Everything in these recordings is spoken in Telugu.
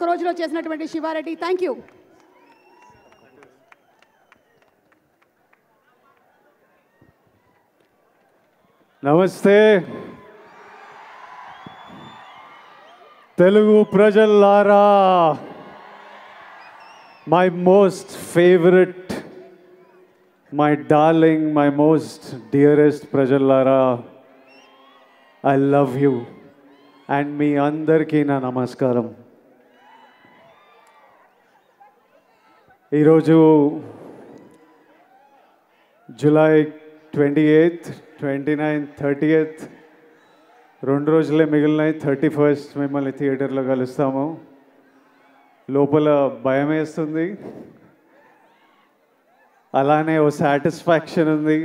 ఒక రోజులో చేసినటువంటి శివారెడ్డి, థ్యాంక్ యూ. నమస్తే తెలుగు ప్రజల్లారా, my most favourite, my darling, my most dearest ప్రజల్లారా, ఐ లవ్ యూ అండ్ మీ అందరికీ నా నమస్కారం. ఈరోజు జూలై 28th, 29th, 30th 2 రోజులే మిగిలినాయి. 31st మిమ్మల్ని థియేటర్లో కలుస్తాము. లోపల భయం వేస్తుంది, అలానే ఓ సాటిస్ఫాక్షన్ ఉంది.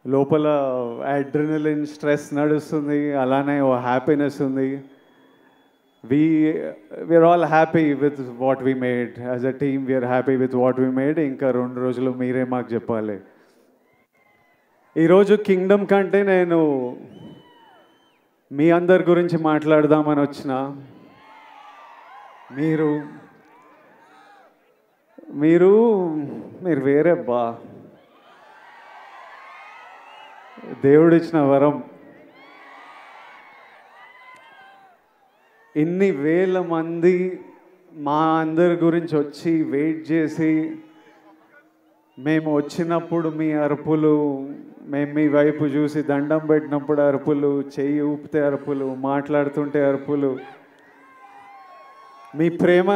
లోపల అడ్రినలిన్ స్ట్రెస్ నడుస్తుంది, అలానే ఓ హ్యాపీనెస్ ఉంది. we're all happy with what we made. As a team we are happy with what we made. ఇంకా 2 రోజులు మీరే మాకు చెప్పాలి. ఈరోజు కింగ్డమ్ కంటే నేను మీ అందరి గురించి మాట్లాడదామని వచ్చిన. మీరు మీరు మీరు వేరే బా, దేవుడిచ్చిన వరం. ఇన్ని వేల మంది మా అందరి గురించి వచ్చి వెయిట్ చేసి, మేము వచ్చినప్పుడు మీ అరుపులు, మేము మీ వైపు చూసి దండం పెట్టినప్పుడు అరుపులు, చెయ్యి ఊపితే అరుపులు, మాట్లాడుతుంటే అరుపులు, మీ ప్రేమ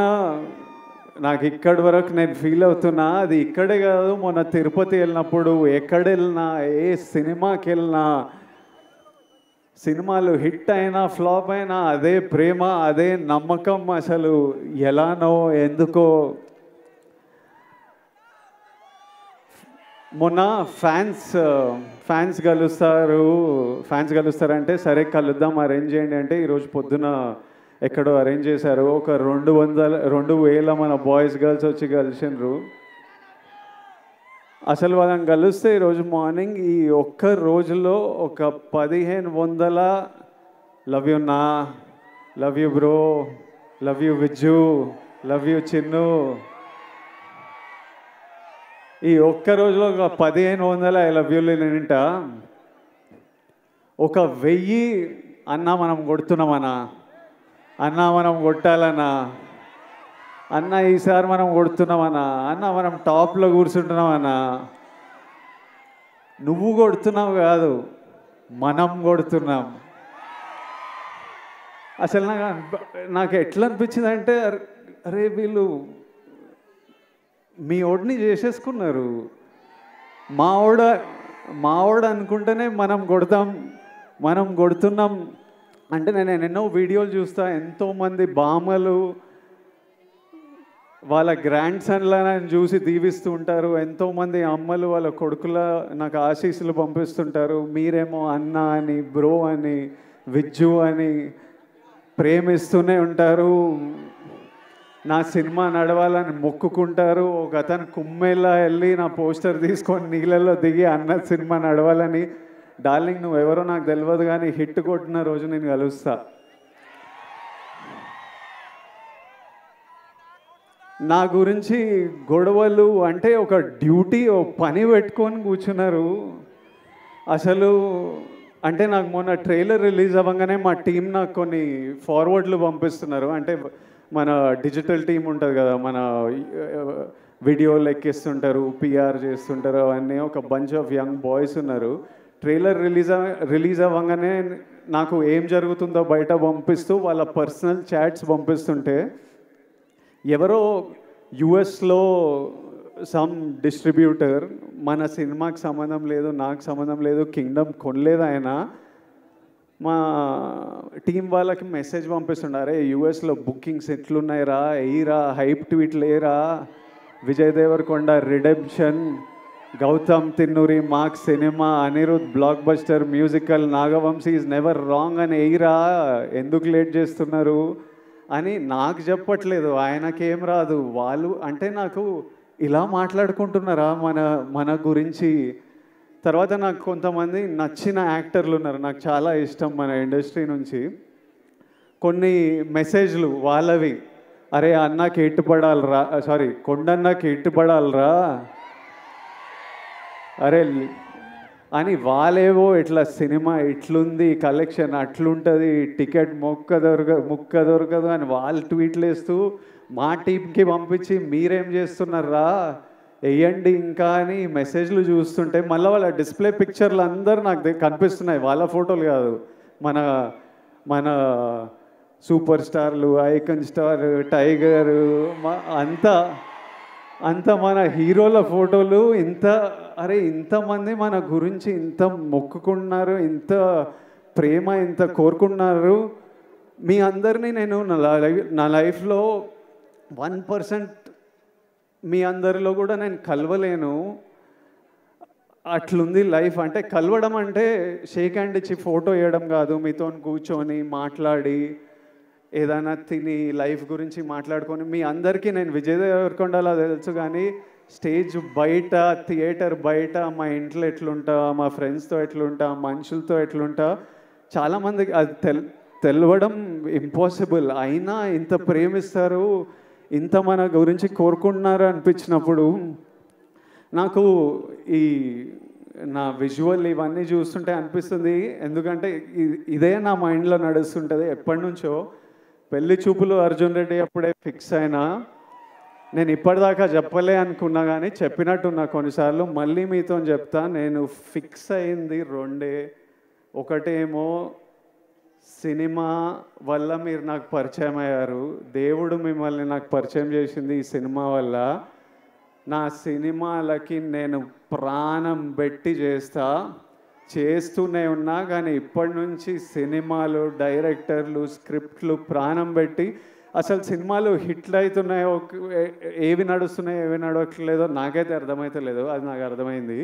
నాకు ఇక్కడి వరకు నేను ఫీల్ అవుతున్నా. అది ఇక్కడే కాదు, మొన్న తిరుపతి వెళ్ళినప్పుడు, ఎక్కడ వెళ్ళినా, ఏ సినిమాకి వెళ్ళినా, సినిమాలు హిట్ అయినా ఫ్లాప్ అయినా అదే ప్రేమ, అదే నమ్మకం. అసలు ఎలానో ఎందుకో. మొన్న ఫ్యాన్స్ కలుస్తారంటే సరే కలుద్దాం, అరేంజ్ చేయండి అంటే ఈరోజు పొద్దున ఎక్కడో అరేంజ్ చేశారు. ఒక 2,000 మన బాయ్స్ గర్ల్స్ వచ్చి కలిసినారు. అసలు వాళ్ళని కలిస్తే ఈరోజు మార్నింగ్ ఈ ఒక్క రోజులో ఒక 1,500 లవ్ యూ నా, love you bro, love you Vijju, love you Chinnu, ఈ ఒక్క రోజులో ఒక 1,500 ఐ లవ్ యూలు నింట. ఒక 1000 అన్నా మనం కొడుతున్నామన్నా, అన్నా మనం కొట్టాలన్నా, అన్న ఈసారి మనం కొడుతున్నామన్నా, అన్న మనం టాప్లో కూర్చుంటున్నామన్నా. నువ్వు కొడుతున్నావు కాదు, మనం కొడుతున్నాం. అసలు నాకు ఎట్లా అనిపించింది అంటే, అరే వీళ్ళు మీ ఓడిని చేసేసుకున్నారు. మావాడు అనుకుంటేనే మనం కొడుతున్నాం అంటే. నేను ఎన్నో వీడియోలు చూస్తా, ఎంతోమంది బామ్మలు వాళ్ళ గ్రాండ్ సన్లను చూసి దీవిస్తూ ఉంటారు. ఎంతోమంది అమ్మలు వాళ్ళ కొడుకుల నాకు ఆశీస్సులు పంపిస్తుంటారు. మీరేమో అన్న అని, బ్రో అని, విజ్జు అని ప్రేమిస్తూనే ఉంటారు. నా సినిమా నడవాలని మొక్కుకుంటారు. ఒక అతను కుమ్మేలా వెళ్ళి నా పోస్టర్ తీసుకొని నీళ్ళల్లో దిగి అన్న సినిమా నడవాలని. డార్లింగ్ నువ్వెవరో నాకు తెలియదు కానీ హిట్ కొట్టిన రోజు నేను కలుస్తా. నా గురించి గొడవలు అంటే ఒక డ్యూటీ, ఓ పని పెట్టుకొని కూర్చున్నారు. అసలు అంటే నాకు మొన్న ట్రైలర్ రిలీజ్ అవ్వగానే మా టీం నాకు కొన్ని ఫార్వర్డ్లు పంపిస్తున్నారు. అంటే మన డిజిటల్ టీం ఉంటుంది కదా, మన వీడియోలు ఎక్కిస్తుంటారు, పిఆర్ చేస్తుంటారు, అవన్నీ ఒక బంచ్ ఆఫ్ యంగ్ బాయ్స్ ఉన్నారు. ట్రైలర్ రిలీజ్ అవ్వగానే నాకు ఏం జరుగుతుందో బయట పంపిస్తూ వాళ్ళ పర్సనల్ చాట్స్ పంపిస్తుంటే, ఎవరో యుఎస్లో సమ్ డిస్ట్రిబ్యూటర్, మన సినిమాకి సంబంధం లేదు, నాకు సంబంధం లేదు, కింగ్డమ్ కొనలేదు ఆయన, మా టీం వాళ్ళకి మెసేజ్ పంపిస్తుండారే యుఎస్లో బుకింగ్స్ ఎట్లున్నాయిరా, ఎయిరా, హైప్ ట్వీట్లు లేరా, విజయ్ దేవరకొండ రిడెంప్షన్, గౌతమ్ తిన్నూరి మార్క్ సినిమా, Anirudh blockbuster musical, Nagavamsi is never wrong అని ఎయిరా, ఎందుకు లేట్ చేస్తున్నారు అని నాకు చెప్పట్లేదు. ఆయనకేం రాదు. వాళ్ళు అంటే నాకు ఇలా మాట్లాడుకుంటున్నారా మన గురించి. తర్వాత నాకు కొంతమంది నచ్చిన యాక్టర్లు ఉన్నారు, నాకు చాలా ఇష్టం మన ఇండస్ట్రీ నుంచి. కొన్ని మెసేజ్లు వాళ్ళవి, అరే అన్నకి ఎట్టుపడాలరా, సారీ కొండన్నకి ఎట్టుపడాలరా, అరే అని వాళ్ళేవో ఇట్లా సినిమా ఇట్లుంది, కలెక్షన్ అట్లుంటుంది, టికెట్ ముక్క దొరకదు అని వాళ్ళు ట్వీట్లు వేస్తూ మా టీంకి పంపించి మీరేం చేస్తున్నారా వేయండి ఇంకా అని మెసేజ్లు చూస్తుంటే మళ్ళీ వాళ్ళ డిస్ప్లే పిక్చర్లు అందరూ నాకు కనిపిస్తున్నాయి. వాళ్ళ ఫోటోలు కాదు, మన మన సూపర్ స్టార్లు, ఐకన్ స్టార్, టైగర్, అంత మన హీరోల ఫోటోలు. అరే ఇంతమంది మన గురించి ఇంత మొక్కుకున్నారు, ఇంత ప్రేమ ఇంత కోరుకున్నారు. మీ అందరినీ నేను నా లైఫ్లో 1% మీ అందరిలో కూడా నేను కలవలేను. అట్లుంది లైఫ్. అంటే కలవడం అంటే షేక్ హ్యాండ్ ఇచ్చి ఫోటో వేయడం కాదు, మీతో కూర్చొని మాట్లాడి ఏదైనా తిని లైఫ్ గురించి మాట్లాడుకొని. మీ అందరికీ నేను విజయ్ దేవరకొండలా తెలుసు, కానీ స్టేజ్ బయట, థియేటర్ బయట, మా ఇంట్లో ఎట్లుంటా, మా ఫ్రెండ్స్తో ఎట్లుంటా, మనుషులతో ఎట్లుంటా, చాలామందికి అది తెలవడం ఇంపాసిబుల్. అయినా ఇంత ప్రేమిస్తారు, ఇంత మన గురించి కోరుకుంటున్నారు అనిపించినప్పుడు నాకు ఈ నా విజువల్ ఇవన్నీ చూస్తుంటే అనిపిస్తుంది. ఎందుకంటే ఇదే నా మైండ్లో నడుస్తుంటుంది ఎప్పటి నుంచో. పెళ్లి చూపులు అర్జున్ రెడ్డి అప్పుడే ఫిక్స్ అయినా, నేను ఇప్పటిదాకా చెప్పలే అనుకున్నా కానీ చెప్పినట్టున్నా కొన్నిసార్లు. మళ్ళీ మీతో చెప్తా, నేను ఫిక్స్ అయింది రెండే. ఒకటేమో సినిమా వల్ల మీరు నాకు పరిచయం అయ్యారు, దేవుడు మిమ్మల్ని నాకు పరిచయం చేసింది ఈ సినిమా వల్ల. నా సినిమాలకి నేను ప్రాణం పెట్టి చేస్తూనే ఉన్నా, కానీ ఇప్పటి నుంచి సినిమాలు, డైరెక్టర్లు, స్క్రిప్ట్లు ప్రాణం పెట్టి, అసలు సినిమాలు హిట్లు అవుతున్నాయో, ఏవి నడుస్తున్నాయో ఏవి నడవట్లేదో నాకైతే అర్థమవుతలేదు, అది నాకు అర్థమైంది.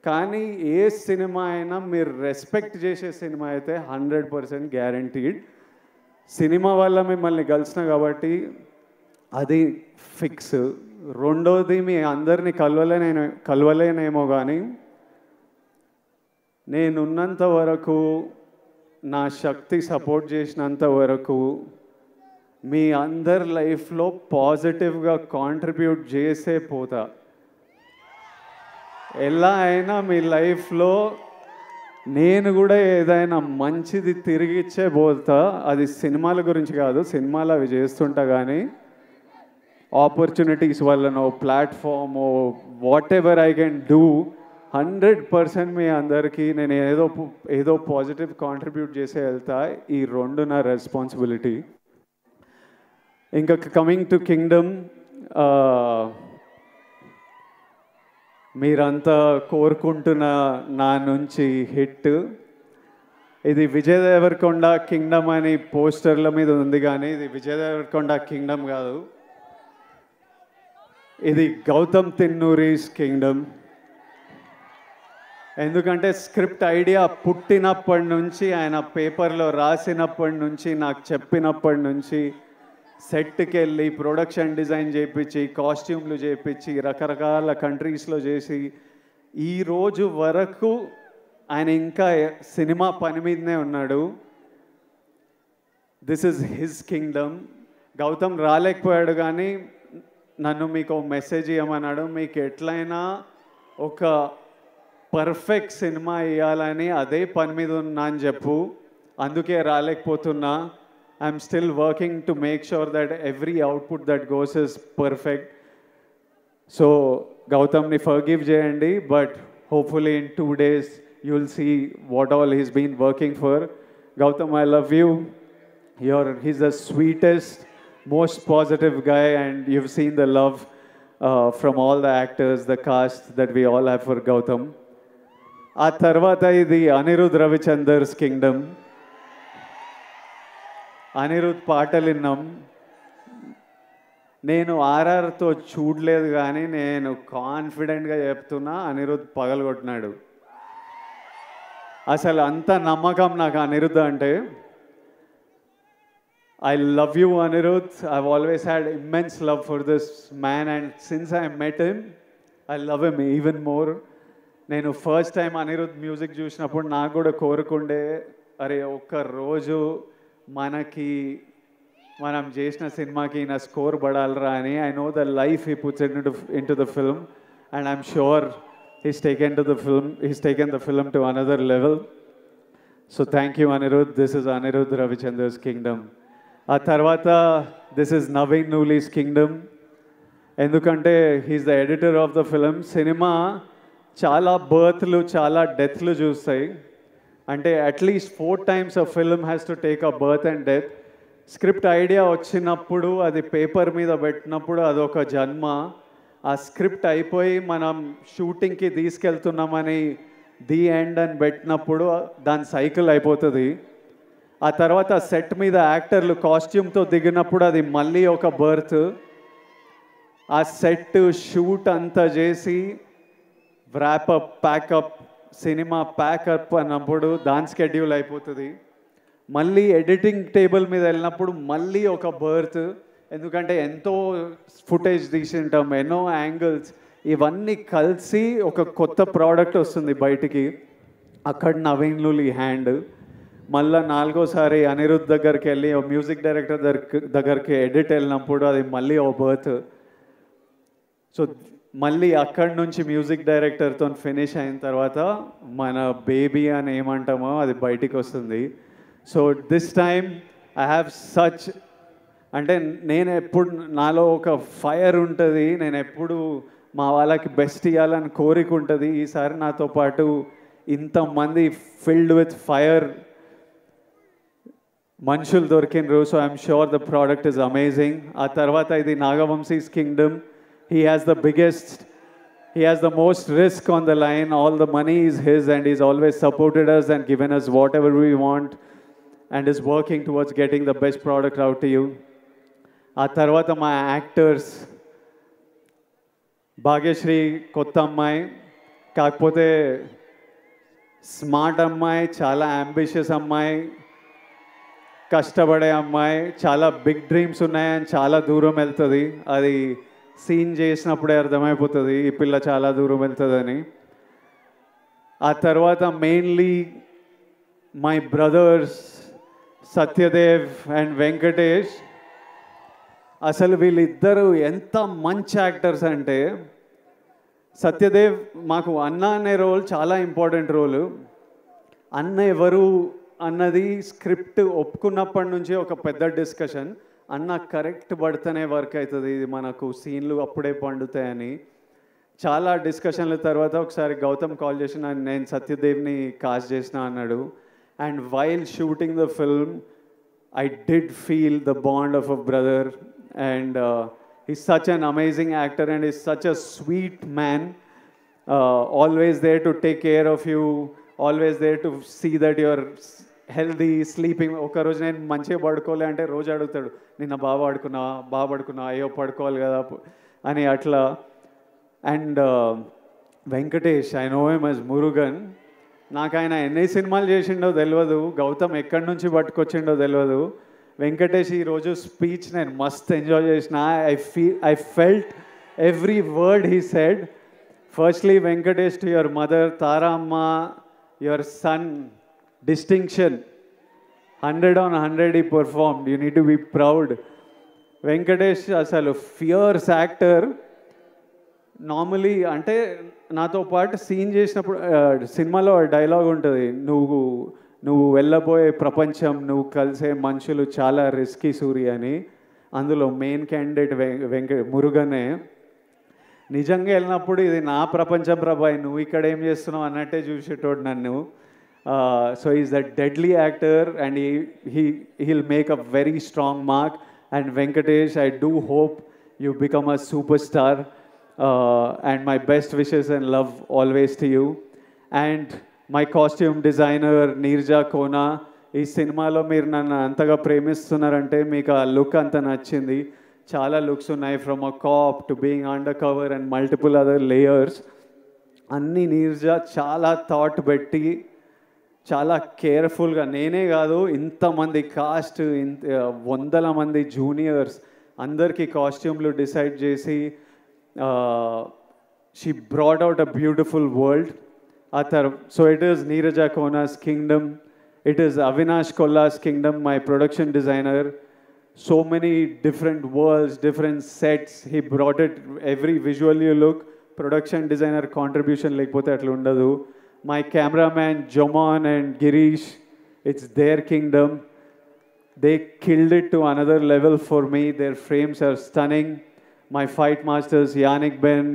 కానీ ఏ సినిమా అయినా మీరు రెస్పెక్ట్ చేసే సినిమా అయితే 100% గ్యారంటీడ్. సినిమా వల్ల మిమ్మల్ని కలిసిన కాబట్టి అది ఫిక్స్. రెండోది, మీ అందరినీ కలవలేనేమో కానీ నేనున్నంత వరకు, నా శక్తి సపోర్ట్ చేసినంత వరకు మీ అందరి లైఫ్లో పాజిటివ్గా కాంట్రిబ్యూట్ చేసే పోతా. ఎలా అయినా మీ లైఫ్లో నేను కూడా ఏదైనా మంచిది తిరిగిచ్చే పోతా. అది సినిమాల గురించి కాదు, సినిమాలు అవి చేస్తుంటా, కానీ ఆపర్చునిటీస్ వల్లనో, ప్లాట్ఫామో, whatever I can do 100% మీ అందరికీ నేను ఏదో పాజిటివ్ కాంట్రిబ్యూట్ చేసే వెళ్తా. ఈ రెండు నా రెస్పాన్సిబిలిటీ. ఇంకా కమింగ్ టు కింగ్డమ్, మీరంతా కోరుకుంటున్న నా నుంచి హిట్. ఇది విజయ్ దేవరకొండ కింగ్డమ్ అని పోస్టర్ల మీద ఉంది, కానీ ఇది విజయ్ దేవరకొండ కింగ్డమ్ కాదు, ఇది గౌతమ్ తిన్నూరీస్ కింగ్డమ్. ఎందుకంటే స్క్రిప్ట్ ఐడియా పుట్టినప్పటి నుంచి, ఆయన పేపర్లో రాసినప్పటి నుంచి, నాకు చెప్పినప్పటి నుంచి, సెట్కి వెళ్ళి ప్రొడక్షన్ డిజైన్ చేయించి, కాస్ట్యూమ్లు చేయించి, రకరకాల కంట్రీస్లో చేసి, ఈరోజు వరకు ఆయన ఇంకా సినిమా పని మీదనే ఉన్నాడు. This is his kingdom. Gautam రాలేకపోయాడు, కానీ నన్ను మీకు మెసేజ్ ఇవ్వమన్నాడు. మీకు ఎట్లయినా ఒక పర్ఫెక్ట్ సినిమా ఇవ్వాలని అదే పని మీద ఉన్నా అని చెప్పు, అందుకే రాలేకపోతున్నా. I'm still working to make sure that every output that goes is perfect. So Gautamni forgive jayandi, but hopefully in 2 days you'll see what all he's been working for. Gautam, I love you. He's the sweetest, most positive guy, and you've seen the love from all the actors, the cast that we all have for Gautam. Aa tarvata idi Anirudh Ravichander's kingdom. Anirudh పాటలు విన్నాం. నేను ఆర్ఆర్తో చూడలేదు, కానీ నేను కాన్ఫిడెంట్గా చెప్తున్నా, అనిరుద్ పగలగొట్టినాడు. అసలు అంత నమ్మకం నాకు అనిరుద్ అంటే. I love you, Anirudh. I've always had immense love for this man, and since I met him, I love him even more. నేను ఫస్ట్ టైం అనిరుద్ మ్యూజిక్ చూసినప్పుడు నాకు కూడా కోరుకుండే, అరే ఒక్క రోజు మనకి మనం చేసిన సినిమాకి నా స్కోర్ పడాలరా అని. I know the life he puts in to the film and I'm sure he's taken the film to another level. So thank you, Anirudh. This is Anirudh Ravichandra's Kingdom. ఆ తర్వాత this is Naveen Nuli's Kingdom. ఎందుకంటే he's the editor of the film. Cinema చాలా బర్త్లు చాలా డెత్లు చూస్తాయి. అంటే at least 4 times a film has to take a birth and death. Script idea వచ్చినప్పుడు అది పేపర్ మీద పెట్టినప్పుడు అదొక జన్మ. ఆ స్క్రిప్ట్ అయిపోయి మనం షూటింగ్కి తీసుకెళ్తున్నామని ది ఎండ్ అని పెట్టినప్పుడు దాని సైకిల్ అయిపోతుంది. ఆ తర్వాత సెట్ మీద యాక్టర్లు కాస్ట్యూమ్తో దిగినప్పుడు అది మళ్ళీ ఒక బర్త్. ఆ సెట్ షూట్ అంతా చేసి వ్రాపప్ ప్యాకప్ సినిమా ప్యాకప్ అన్నప్పుడు దాని స్కెడ్యూల్ అయిపోతుంది. మళ్ళీ ఎడిటింగ్ టేబుల్ మీద వెళ్ళినప్పుడు మళ్ళీ ఒక బర్త్. ఎందుకంటే ఎంతో ఫుటేజ్ తీసింటాం, ఎన్నో యాంగిల్స్, ఇవన్నీ కలిసి ఒక కొత్త ప్రోడక్ట్ వస్తుంది బయటికి. అక్కడ నవీన్ నులి హ్యాండ్. మళ్ళీ 4వసారి అనిరుద్ధ్ దగ్గరికి వెళ్ళి మ్యూజిక్ డైరెక్టర్ దగ్గరికి ఎడిట్ వెళ్ళినప్పుడు అది మళ్ళీ ఓ బర్త్. సో మళ్ళీ అక్కడి నుంచి మ్యూజిక్ డైరెక్టర్తో ఫినిష్ అయిన తర్వాత మన బేబీ అని ఏమంటామో అది బయటికి వస్తుంది. So this time I have such, అంటే నేను ఎప్పుడు నాలో ఒక ఫైర్ ఉంటుంది, నేను ఎప్పుడు మా వాళ్ళకి బెస్ట్ ఇవ్వాలని కోరిక ఉంటుంది. ఈసారి నాతో పాటు ఇంతమంది ఫిల్డ్ విత్ ఫైర్ మనుషులు దొరికినరు. So I'm sure the product is amazing. ఆ తర్వాత ఇది Nagavamsi's kingdom. He has the most risk on the line. All the money is his and is always supported us and given us whatever we want and is working towards getting the best product out to you. ఆ తర్వాత మా యాక్టర్స్, భాగ్యశ్రీ కొత్త అమ్మాయి, కాకపోతే స్మార్ట్ అమ్మాయి, చాలా అంబిషియస్ అమ్మాయి, కష్టపడే అమ్మాయి, చాలా బిగ్ డ్రీమ్స్ ఉన్నాయని చాలా దూరం వెళ్తుంది. అది సీన్ చేసినప్పుడే అర్థమైపోతుంది ఈ పిల్ల చాలా దూరం వెళ్తుందని. ఆ తర్వాత mainly my brothers Satyadev and Venkatesh. అసలు వీళ్ళిద్దరూ ఎంత మంచి యాక్టర్స్ అంటే, సత్యదేవ్ మాకు అన్న అనే రోల్ చాలా ఇంపార్టెంట్ రోలు. అన్న ఎవరు అన్నది స్క్రిప్ట్ ఒప్పుకున్నప్పటి నుంచి ఒక పెద్ద డిస్కషన్. అన్న కరెక్ట్ పడితేనే వర్క్ అవుతుంది, ఇది మనకు సీన్లు అప్పుడే పండుతాయని చాలా డిస్కషన్ల తర్వాత ఒకసారి గౌతమ్ కాల్ చేసి నేను సత్యదేవ్ని కాస్ట్ చేసిన అన్నాడు. And while shooting the film I did feel the bond of a brother, and he's such an amazing actor and he's such a sweet man, always there to take care of you, always there to see that you're healthy, sleeping. ఒక రోజు నేను మంచిగా పడుకోలే అంటే రోజు అడుగుతాడు, నిన్న బాగా పడుకున్నా అయ్యో పడుకోవాలి కదా అని అట్లా. And Venkatesh, I know him as Murugan. నాకు ఆయన ఎన్ని సినిమాలు చేసిండో తెలియదు, గౌతమ్ ఎక్కడి నుంచి పట్టుకొచ్చిండో తెలియదు. వెంకటేష్ ఈరోజు స్పీచ్ నేను మస్త్ ఎంజాయ్ చేసిన. I felt every word he said. Firstly Venkatesh, to your mother Tara అమ్మ, your son distinction 100 on 100 he performed. You need to be proud. Venkatesh అసలు ఫియర్స్ యాక్టర్. నార్మలీ అంటే నాతో పాటు సీన్ చేసినప్పుడు సినిమాలో డైలాగ్ ఉంటుంది, నువ్వు వెళ్ళబోయే ప్రపంచం, నువ్వు కలిసే మనుషులు చాలా రిస్కీ సూర్య అని. అందులో మెయిన్ క్యాండిడేట్ మురుగనే. నిజంగా వెళ్ళినప్పుడు ఇది నా ప్రపంచం ప్రభాయ్, నువ్వు ఇక్కడ ఏం చేస్తున్నావు అన్నట్టే చూసేటోడు నన్ను. So is a deadly actor and he'll make a very strong mark. And Venkatesh, I do hope you become a superstar. And my best wishes and love always to you. And my costume designer Neerja Kona, ఈ సినిమాలో మీరు నన్ను అంతగా ప్రేమిస్తున్నారంటే మీకు ఆ లుక్ అంత నచ్చింది. చాలా లుక్స్ ఉన్నాయి, from a cap to being under cover and multiple other layers. అన్నీ నీర్జా చాలా థాట్ పెట్టి చాలా కేర్ఫుల్గా, నేనే కాదు ఇంతమంది కాస్ట్, వందల మంది జూనియర్స్ అందరికీ కాస్ట్యూమ్లు డిసైడ్ చేసి she brought out a beautiful world. So it is Neeraja Kona's kingdom. It is Avinash Kolla's kingdom, my production designer. So many different worlds, different sets. He brought it, every visual you look, production designer contribution lekapothe atla undadu. My cameraman Jomon and Girish, it's their kingdom. They killed it to another level for me. Their frames are stunning. My fight masters Yannick Ben,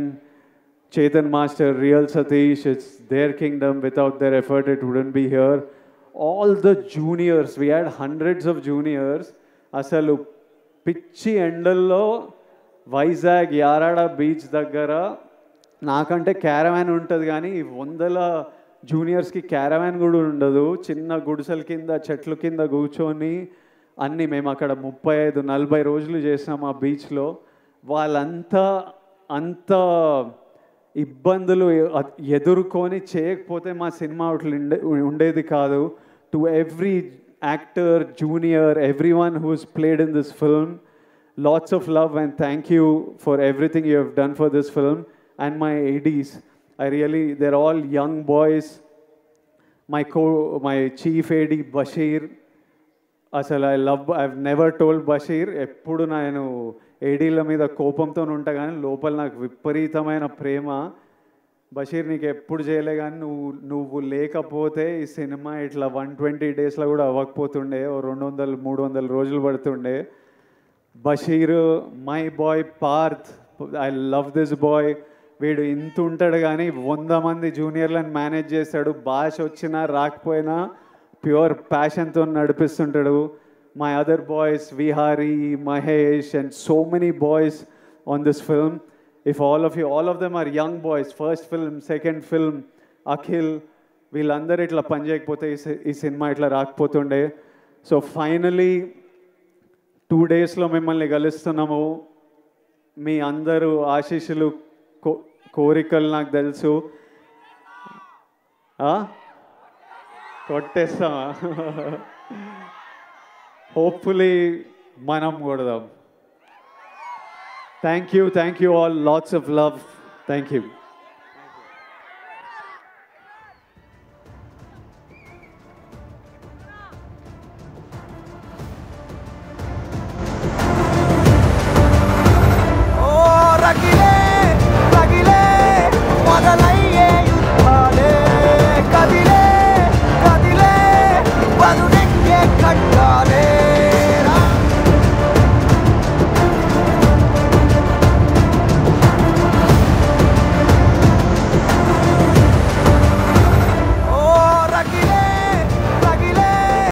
Chetan Master, Real Satish, it's their kingdom. Without their effort, it wouldn't be here. All the juniors, we had hundreds of juniors. అసలు పిచ్చి ఎండల్లో వైజాగ్ యారాడ బీచ్ దగ్గర నాకంటే క్యారవాన్ ఉంటుంది కానీ వందల జూనియర్స్కి క్యారవాన్ కూడా ఉండదు. చిన్న గుడిసెల కింద చెట్ల కింద కూర్చొని అన్నీ మేము అక్కడ 35-40 రోజులు చేసినాం ఆ బీచ్లో. వాళ్ళంతా అంత ఇబ్బందులు ఎదుర్కొని చేయకపోతే మా సినిమా ఉండేది కాదు. To every actor, junior, everyone who's played in this film, lots of love and thank you for everything you have done for this film. And my ADs, they're all young boys. My chief AD Bashir, అసలు I've never told Bashir, ఎప్పుడు నేను ఏడీల మీద కోపంతో ఉంటా కానీ లోపల నాకు విపరీతమైన ప్రేమ. బషీర్ నీకు ఎప్పుడు చేయలే కానీ నువ్వు లేకపోతే ఈ సినిమా ఇట్లా 120 డేస్లో కూడా అవ్వకపోతుండే, 200-300 రోజులు పడుతుండే. Basheer, my boy Parth, I love this boy. వీడు ఇంత ఉంటాడు కానీ 100 మంది జూనియర్లను మేనేజ్ చేస్తాడు. భాష వచ్చినా రాకపోయినా ప్యూర్ ప్యాషన్తో నడిపిస్తుంటాడు. My other boys Vihari, Mahesh and so many boys on this film. If all of them are young boys, first film, second film, Akhil, వీళ్ళందరూ ఇట్లా పని చేయకపోతే ఈ సినిమా ఇట్లా రాకపోతుండే. సో ఫైనలీ 2 డేస్లో మిమ్మల్ని కలుస్తున్నాము. మీ అందరూ ఆశీస్సులు, కోరికలు నాకు తెలుసు. కొట్టేస్తామా? హోప్ఫుల్లీ మనం కొడదాం. Thank you all. Lots of love. Thank you.